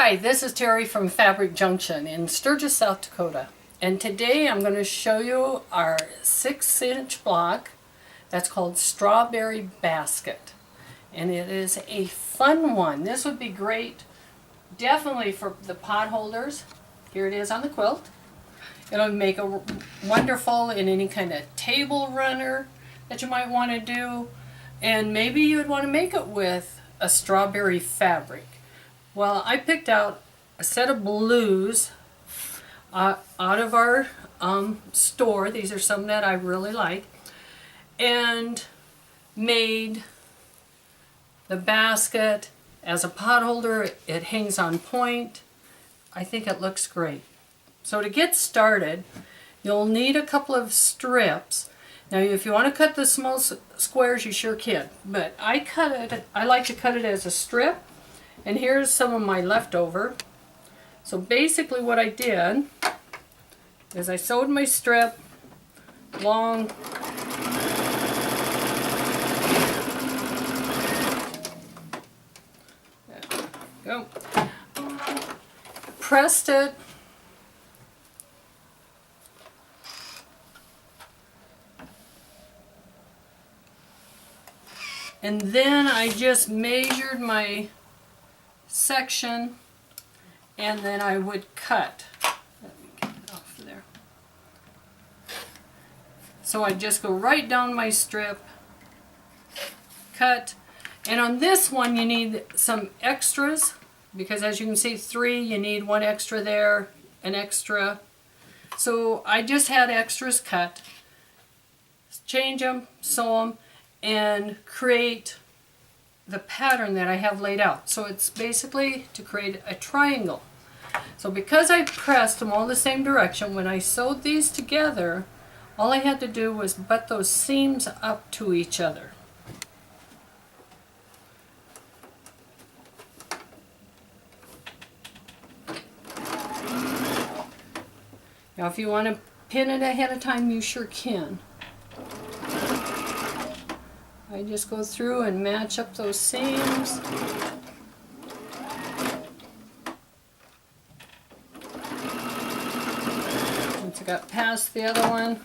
Hi, this is Terry from Fabric Junction in Sturgis, South Dakota. And today I'm going to show you our 6-inch block that's called Strawberry Basket. And it is a fun one. This would be great definitely for the pot holders. Here it is on the quilt. It'll make a wonderful in any kind of table runner that you might want to do. And maybe you would want to make it with a strawberry fabric. Well, I picked out a set of blues out of our store. These are some that I really like. And made the basket as a pot holder. It hangs on point. I think it looks great. So to get started, you'll need a couple of strips. Now if you want to cut the small squares, you sure can. But I like to cut it as a strip. And here's some of my leftover. So basically what I did is I sewed my strip long. There we go. Pressed it. And then I just measured my section, and then I would cut. Let me get it off there. So I just go right down my strip, cut, and on this one you need some extras because as you can see 3, you need 1 extra there, an extra. So I just had extras cut, change them, sew them, and create the pattern that I have laid out. So it's basically to create a triangle. So because I pressed them all the same direction, when I sewed these together, all I had to do was butt those seams up to each other. Now if you want to pin it ahead of time, you sure can. I just go through and match up those seams. Once I got past the other one,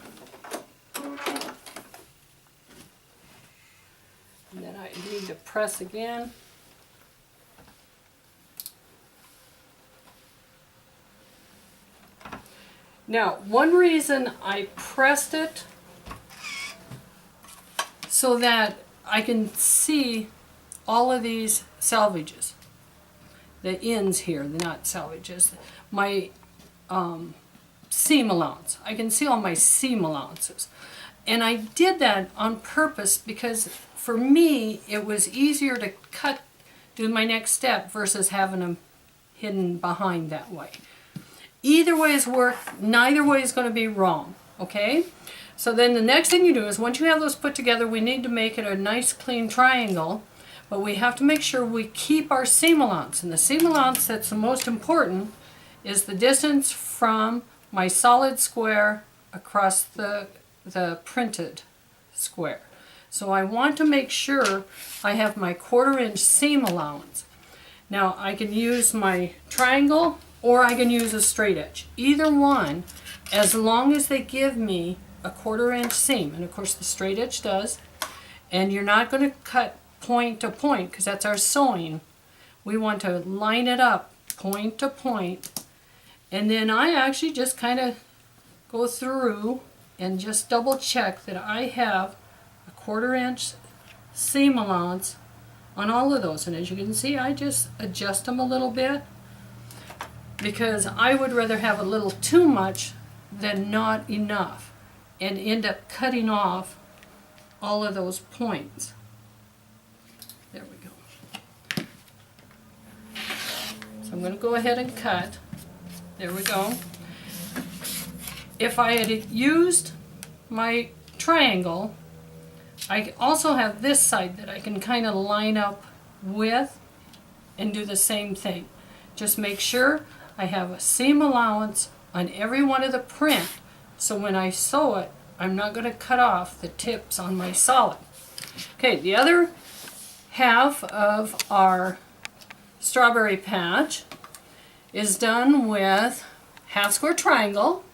and then I need to press again. Now, one reason I pressed it so that I can see all of these salvages, the ends here, they're not salvages, my seam allowance. I can see all my seam allowances. And I did that on purpose because for me it was easier to do my next step versus having them hidden behind that way. Either way is work, neither way is going to be wrong, okay? So then the next thing you do is once you have those put together, we need to make it a nice clean triangle, but we have to make sure we keep our seam allowance. And the seam allowance that's the most important is the distance from my solid square across the printed square. So I want to make sure I have my 1/4 inch seam allowance. Now I can use my triangle or I can use a straight edge. Either one, as long as they give me a 1/4 inch seam, and of course the straight edge does, and you're not going to cut point to point because that's our sewing. We want to line it up point to point, and then I actually just kind of go through and just double check that I have a 1/4 inch seam allowance on all of those. And as you can see, I just adjust them a little bit because I would rather have a little too much than not enough and end up cutting off all of those points. There we go. So I'm going to go ahead and cut. There we go. If I had used my triangle, I also have this side that I can kind of line up with and do the same thing. Just make sure I have a seam allowance on every one of the print. So when I sew it, I'm not going to cut off the tips on my solid. Okay, the other half of our strawberry patch is done with half square triangle,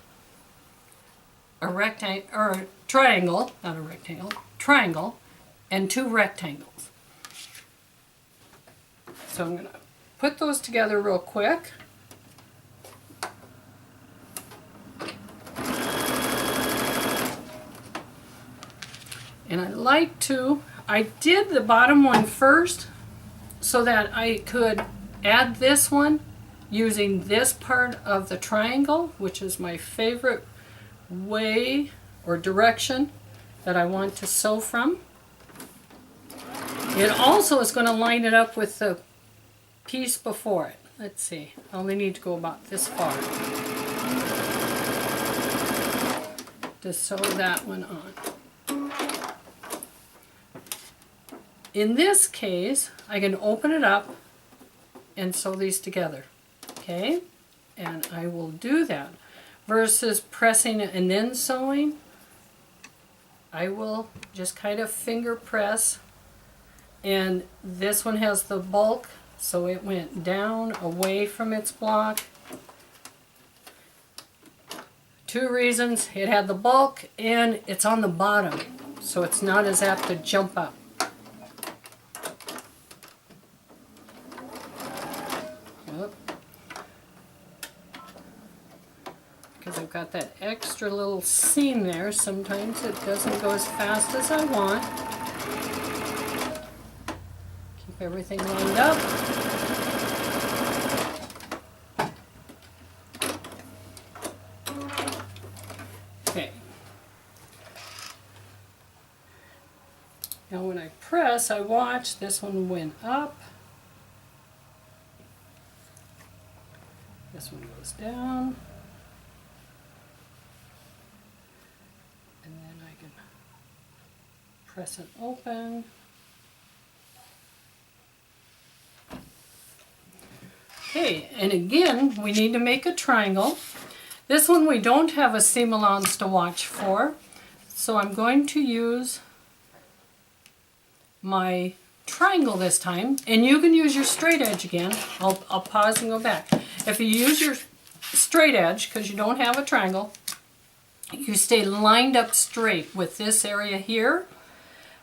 a rectangle, or a triangle, not a rectangle, triangle, and 2 rectangles. So I'm going to put those together real quick. And I did the bottom one first so that I could add this one using this part of the triangle, which is my favorite way or direction that I want to sew from. It also is going to line it up with the piece before it. Let's see, I only need to go about this far to sew that one on. In this case, I can open it up and sew these together, okay? And I will do that. Versus pressing it and then sewing, I will just kind of finger press. And this one has the bulk, so it went down away from its block. 2 reasons: it had the bulk and it's on the bottom, so it's not as apt to jump up. Because I've got that extra little seam there, sometimes it doesn't go as fast as I want. Keep everything lined up. Okay. Now when I press, I watch, this one went up. This one goes down. And then I can press it open. Okay, and again, we need to make a triangle. This one we don't have a seam allowance to watch for, so I'm going to use my triangle this time, and you can use your straight edge again. I'll pause and go back. If you use your straight edge, because you don't have a triangle, you stay lined up straight with this area here.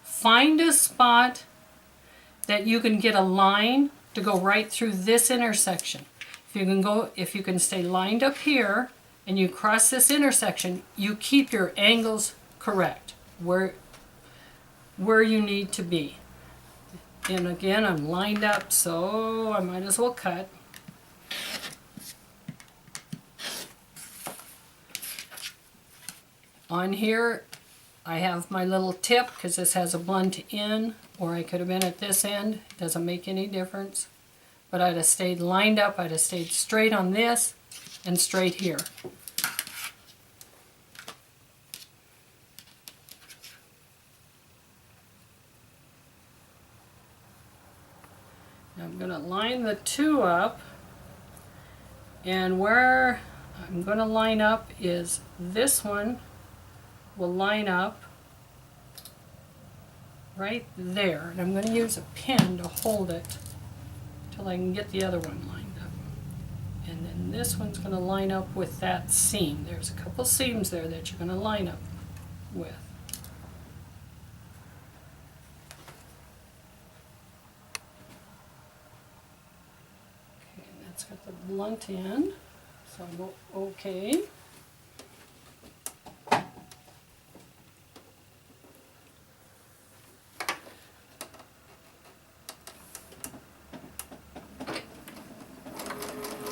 Find a spot that you can get a line to go right through this intersection. If you can stay lined up here and you cross this intersection, you keep your angles correct where you need to be. And again, I'm lined up, so I might as well cut. On here, I have my little tip because this has a blunt end, or I could have been at this end. It doesn't make any difference. But I'd have stayed lined up. I'd have stayed straight on this and straight here. Now I'm going to line the 2 up, and where I'm going to line up is this one will line up right there, and I'm going to use a pin to hold it till I can get the other one lined up. And then this one's going to line up with that seam. There's a couple seams there that you're going to line up with. Okay, and that's got the blunt end, so I go okay.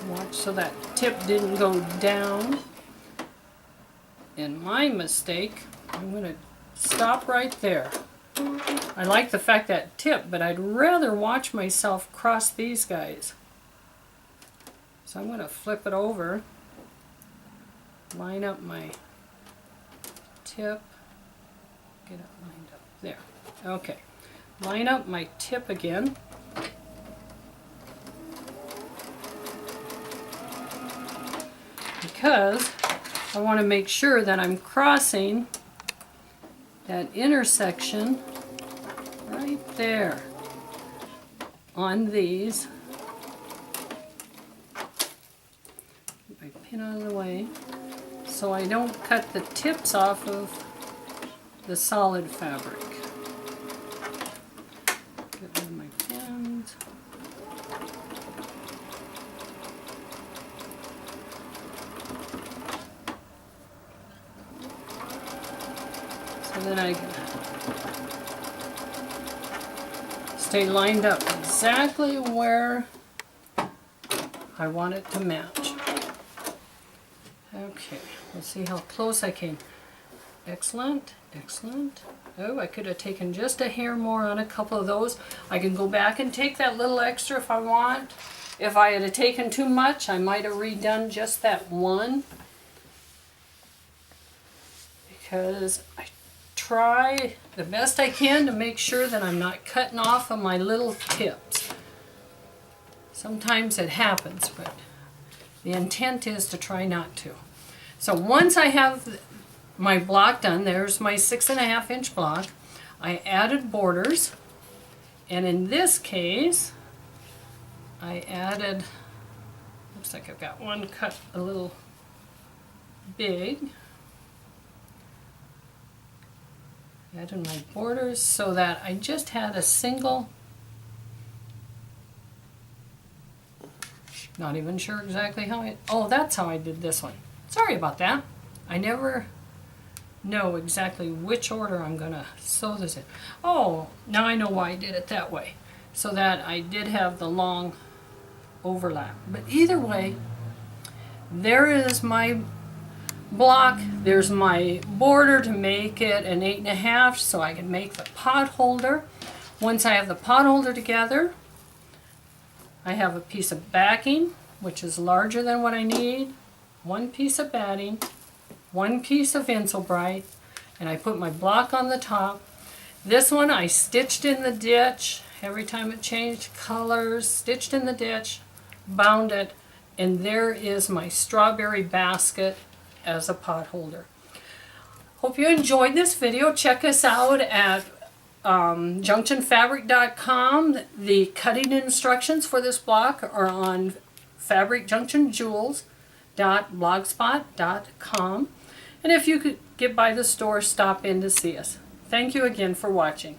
Watch so that tip didn't go down. And my mistake, I'm going to stop right there. I like the fact that tip, but I'd rather watch myself cross these guys. So I'm going to flip it over, line up my tip, get it lined up there. Okay, line up my tip again. Because I want to make sure that I'm crossing that intersection right there on these. napkin out of the way so I don't cut the tips off of the solid fabric. Get rid of my pins. So then I stay lined up exactly where I want it to match. Okay, let's see how close I came. Excellent, excellent. Oh, I could have taken just a hair more on a couple of those. I can go back and take that little extra if I want. If I had taken too much, I might have redone just that one. Because I try the best I can to make sure that I'm not cutting off of my little tips. Sometimes it happens, but the intent is to try not to. So once I have my block done, there's my 6.5 inch block, I added borders, and in this case I added, looks like I've got one cut a little big. Added my borders so that I just had a single, not even sure exactly how oh, that's how I did this one. Sorry about that. I never know exactly which order I'm gonna sew this in. Oh, now I know why I did it that way, so that I did have the long overlap. But either way, there is my block. There's my border to make it an 8.5 so I can make the pot holder. Once I have the pot holder together, I have a piece of backing which is larger than what I need, one piece of batting, one piece of Insulbright, and I put my block on the top. This one I stitched in the ditch every time it changed colors, stitched in the ditch, bound it, and there is my strawberry basket as a pot holder. Hope you enjoyed this video. Check us out at junctionfabric.com. The cutting instructions for this block are on fabricjunctionjewels.blogspot.com. And if you could get by the store, stop in to see us. Thank you again for watching.